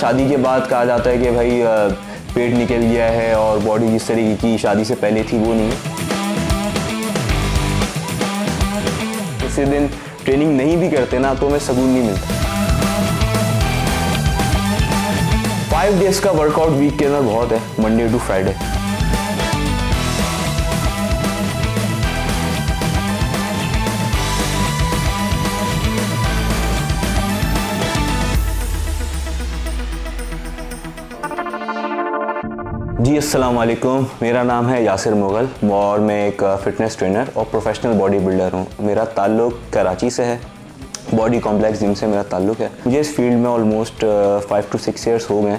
शादी के बाद कहा जाता है कि भाई पेट निकल गया है और बॉडी जिस तरीके की शादी से पहले थी वो नहीं है। किसी दिन ट्रेनिंग नहीं भी करते ना तो हमें सुकून नहीं मिलता। 5 डेज का वर्कआउट वीक के अंदर बहुत है, मंडे टू फ्राइडे। जी अस्सलाम वालेकुम, मेरा नाम है यासिर मुग़ल और मैं एक फ़िटनेस ट्रेनर और प्रोफेशनल बॉडी बिल्डर हूँ। मेरा ताल्लुक़ कराची से है, बॉडी कॉम्प्लेक्स जिम से मेरा ताल्लुक़ है। मुझे इस फील्ड में ऑलमोस्ट 5 to 6 ईयर्स हो गए।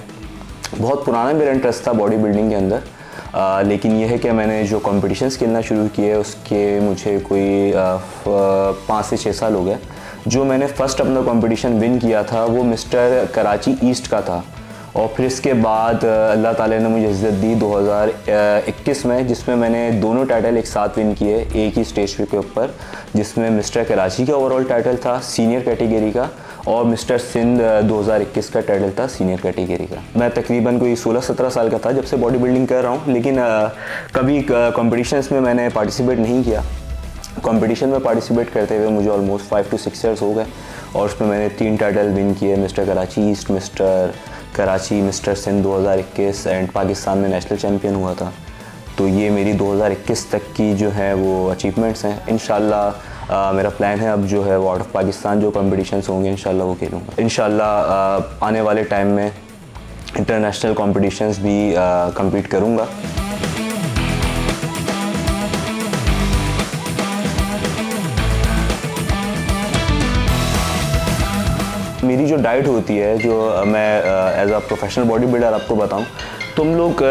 बहुत पुराना मेरा इंटरेस्ट था बॉडी बिल्डिंग के अंदर, लेकिन यह है कि मैंने जो कॉम्पिटिशन्स खेलना शुरू किए उसके मुझे कोई 5 से 6 साल हो गए। जो मैंने फ़र्स्ट अपना कॉम्पिटिशन विन किया था वो मिस्टर कराची ईस्ट का था और फिर इसके बाद अल्लाह ताला ने मुझे इज़्ज़त दी 2021 में, जिसमें मैंने दोनों टाइटल एक साथ विन किए एक ही स्टेज के ऊपर, जिसमें मिस्टर कराची का ओवरऑल टाइटल था सीनियर कैटेगरी का और मिस्टर सिंध 2021 का टाइटल था सीनियर कैटेगरी का। मैं तकरीबन कोई 16-17 साल का था जब से बॉडी बिल्डिंग कर रहा हूँ, लेकिन कभी कॉम्पिटिशन्स में मैंने पार्टिसिपेट नहीं किया। कंपटीशन में पार्टिसिपेट करते हुए मुझे ऑलमोस्ट 5 to 6 ईयर्स हो गए और उसमें मैंने 3 टाइटल विन किए, mister Karachi east, mister Karachi, mister Sindh 2021 and Pakistan में नेशनल चैम्पियन हुआ था। तो ये मेरी 2021 तक की जो है वो अचीवमेंट्स हैं। इंशाल्लाह मेरा प्लान है अब जो है वो आउट ऑफ पाकिस्तान जो कॉम्पिटिशन्स होंगे इंशाल्लाह वो खेलूँगा। इंशाल्लाह आने वाले टाइम में इंटरनेशनल कॉम्पिटिशन्स भी कम्पीट करूँगा। मेरी जो डाइट होती है, जो मैं as a professional body builder आपको बताऊं, तो हम लोग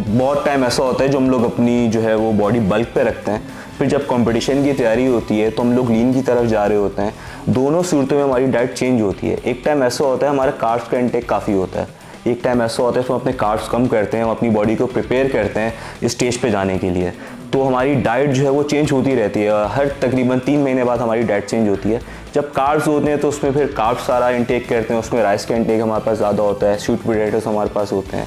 बहुत टाइम ऐसा होता है जो हम लोग अपनी जो है वो बॉडी बल्क पे रखते हैं, फिर जब कंपटीशन की तैयारी होती है तो हम लोग लीन की तरफ जा रहे होते हैं। दोनों सूरतों में हमारी डाइट चेंज होती है। एक टाइम ऐसा होता है हमारा कार्ब्स का इंटेक काफ़ी होता है, एक टाइम ऐसा होता है तो हम अपने कार्ब्स कम करते हैं, हम अपनी बॉडी को प्रिपेयर करते हैं इस स्टेज पे जाने के लिए। तो हमारी डाइट जो है वो चेंज होती रहती है, हर तकरीबन 3 महीने बाद हमारी डाइट चेंज होती है। जब कार्ब्स होते हैं तो उसमें फिर कार्ब्स सारा इंटेक करते हैं, उसमें राइस का इंटेक हमारे पास ज़्यादा होता है, स्वीट पोटैटोस हमारे पास होते हैं,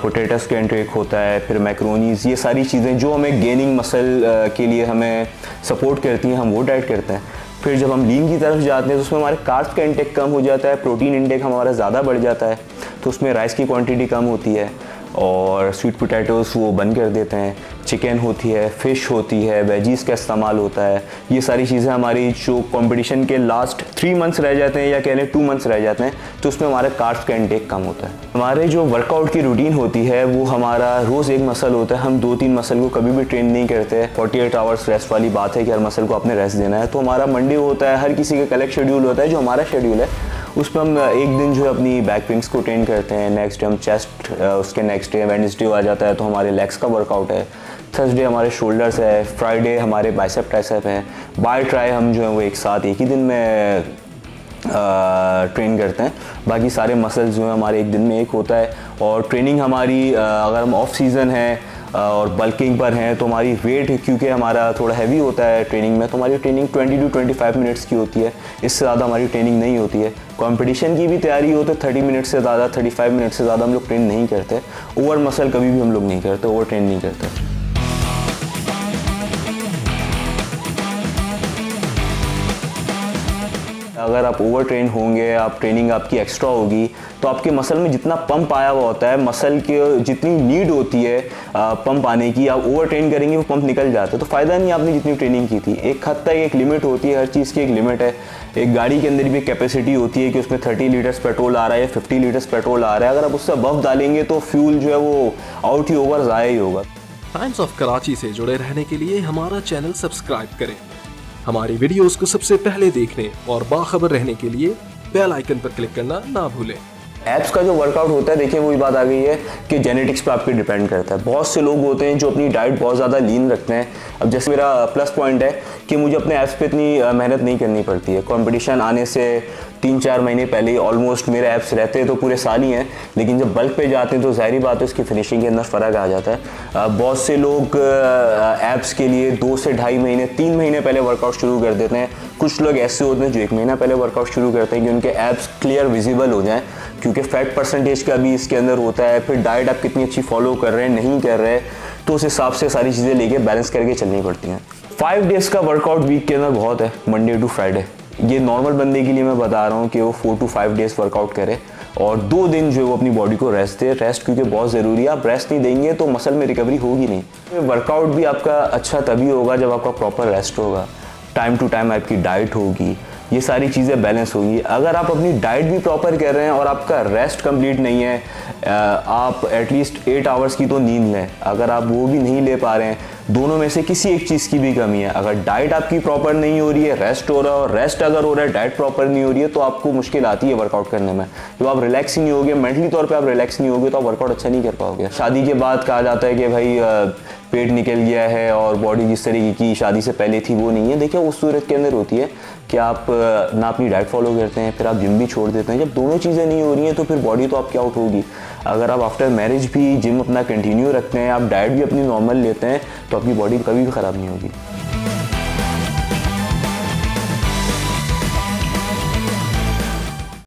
पोटैटोस का इंटेक होता है, फिर मैक्रोनीज, ये सारी चीज़ें जो हमें गेनिंग मसल के लिए हमें सपोर्ट करती हैं, हम वो डाइट करते हैं। फिर जब हम लीन की तरफ जाते हैं तो उसमें हमारे कार्ब्स का इंटेक कम हो जाता है, प्रोटीन इंटेक हमारा ज़्यादा बढ़ जाता है, तो उसमें राइस की क्वांटिटी कम होती है और स्वीट पोटैटोस वो बंद कर देते हैं। चिकन होती है, फ़िश होती है, वेजीज़ का इस्तेमाल होता है। ये सारी चीज़ें हमारी जो कंपटीशन के लास्ट 3 मंथ्स रह जाते हैं या कह लें 2 मंथ्स रह जाते हैं, तो उसमें हमारे कार्ब्स का इंटेक कम होता है। हमारे जो वर्कआउट की रूटीन होती है वो हमारा रोज़ एक मसल होता है, हम 2-3 मसल को कभी भी ट्रेन नहीं करते। 48 आवर्स रेस्ट वाली बात है कि हर मसल को आपने रेस्ट देना है। तो हमारा मंडे होता है, हर किसी का कलेक्ट शेड्यूल होता है, जो हमारा शेड्यूल है उसमें हम एक दिन जो है अपनी बैक विंग्स को ट्रेन करते हैं, नेक्स्ट डे हम चेस्ट, उसके नेक्स्ट डे वेडनेसडे आ जाता है तो हमारे लेग्स का वर्कआउट है, थर्सडे हमारे शोल्डर्स है, फ्राइडे हमारे बाइसेप ट्राइसेप है, बाय ट्राई हम जो है वो एक साथ एक ही दिन में ट्रेन करते हैं। बाकी सारे मसल्स जो हैं हमारे एक दिन में एक होता है। और ट्रेनिंग हमारी अगर हम ऑफ सीज़न है और बल्किंग पर हैं तो हमारी वेट क्योंकि हमारा थोड़ा हैवी होता है ट्रेनिंग में, तो हमारी ट्रेनिंग 20 to 25 मिनट्स की होती है, इससे ज़्यादा हमारी ट्रेनिंग नहीं होती है। कंपटीशन की भी तैयारी हो तो 30 मिनट से ज़्यादा, 35 मिनट से ज़्यादा हम लोग ट्रेन नहीं करते। ओवर मसल कभी भी हम लोग नहीं करते, ओवर ट्रेन नहीं करते। अगर आप ओवर ट्रेन होंगे, आप ट्रेनिंग आपकी एक्स्ट्रा होगी, तो आपके मसल में जितना पंप आया हुआ होता है, मसल के जितनी नीड होती है पंप आने की, आप ओवर ट्रेन करेंगे वो पंप निकल जाता है, तो फ़ायदा नहीं आपने जितनी ट्रेनिंग की थी। एक हद तक एक लिमिट होती है, हर चीज़ की एक लिमिट है। एक गाड़ी के अंदर भी कैपेसिटी होती है कि उसमें 30 लीटर्स पेट्रोल आ रहा है या 50 लीटर्स पेट्रोल आ रहा है। अगर आप उससे अबव डालेंगे तो फ्यूल जो है वो आउट ही होगा, ज़ाया ही होगा। टाइम्स ऑफ कराची से जुड़े रहने के लिए हमारा चैनल सब्सक्राइब करें। हमारी वीडियोस को सबसे पहले देखने और बाखबर रहने के लिए बेल आइकन पर क्लिक करना ना भूलें। एब्स का जो वर्कआउट होता है, देखिए वही बात आ गई है कि जेनेटिक्स पे आपके डिपेंड करता है। बहुत से लोग होते हैं जो अपनी डाइट बहुत ज़्यादा लीन रखते हैं। अब जैसे मेरा प्लस पॉइंट है कि मुझे अपने एब्स पे इतनी मेहनत नहीं करनी पड़ती है। कंपटीशन आने से 3-4 महीने पहले ही ऑलमोस्ट मेरे एब्स रहते हैं तो पूरे साल ही हैं, लेकिन जब बल्क पे जाते हैं तो ज़ाहिर बात है उसकी फिनिशिंग के अंदर फ़र्क आ जाता है। बहुत से लोग एब्स के लिए 2 से ढाई महीने 3 महीने पहले वर्कआउट शुरू कर देते हैं। कुछ लोग ऐसे होते हैं जो 1 महीना पहले वर्कआउट शुरू करते हैं कि उनके एब्स क्लियर विजिबल हो जाएं, क्योंकि फैट परसेंटेज का भी इसके अंदर होता है। फिर डाइट आप कितनी अच्छी फॉलो कर रहे हैं नहीं कर रहे, तो उस हिसाब से सारी चीज़ें लेके बैलेंस करके चलनी पड़ती हैं। 5 डेज़ का वर्कआउट वीक के अंदर बहुत है, मंडे टू फ्राइडे। ये नॉर्मल बंदे के लिए मैं बता रहा हूँ कि वो 4 to 5 डेज़ वर्कआउट करे और 2 दिन जो है वो अपनी बॉडी को रेस्ट दे। रेस्ट क्योंकि बहुत ज़रूरी है, आप रेस्ट नहीं देंगे तो मसल में रिकवरी होगी नहीं। वर्कआउट भी आपका अच्छा तभी होगा जब आपका प्रॉपर रेस्ट होगा, टाइम टू टाइम आपकी डाइट होगी, ये सारी चीज़ें बैलेंस होगी। अगर आप अपनी डाइट भी प्रॉपर कर रहे हैं और आपका रेस्ट कंप्लीट नहीं है, आप एटलीस्ट 8 आवर्स की तो नींद लें, अगर आप वो भी नहीं ले पा रहे हैं, दोनों में से किसी एक चीज़ की भी कमी है। अगर डाइट आपकी प्रॉपर नहीं हो रही है, रेस्ट हो रहा है, और रेस्ट अगर हो रहा है डाइट प्रॉपर नहीं हो रही है, तो आपको मुश्किल आती है वर्कआउट करने में। जब आप रिलैक्स ही नहीं होगे, मेंटली तौर पे आप रिलैक्स नहीं होगे, तो आप वर्कआउट अच्छा नहीं कर पाओगे। शादी के बाद कहा जाता है कि भाई पेट निकल गया है और बॉडी जिस तरीके की शादी से पहले थी वो नहीं है। देखिए उस सूरत के अंदर होती है कि आप ना अपनी डाइट फॉलो करते हैं, फिर आप जिम भी छोड़ देते हैं। जब दोनों चीज़ें नहीं हो रही हैं तो फिर बॉडी तो आपकी आउट होगी। अगर आप आफ्टर मैरिज भी जिम अपना कंटिन्यू रखते हैं, आप डाइट भी अपनी नॉर्मल लेते हैं, तो आपकी बॉडी कभी भी ख़राब नहीं होगी।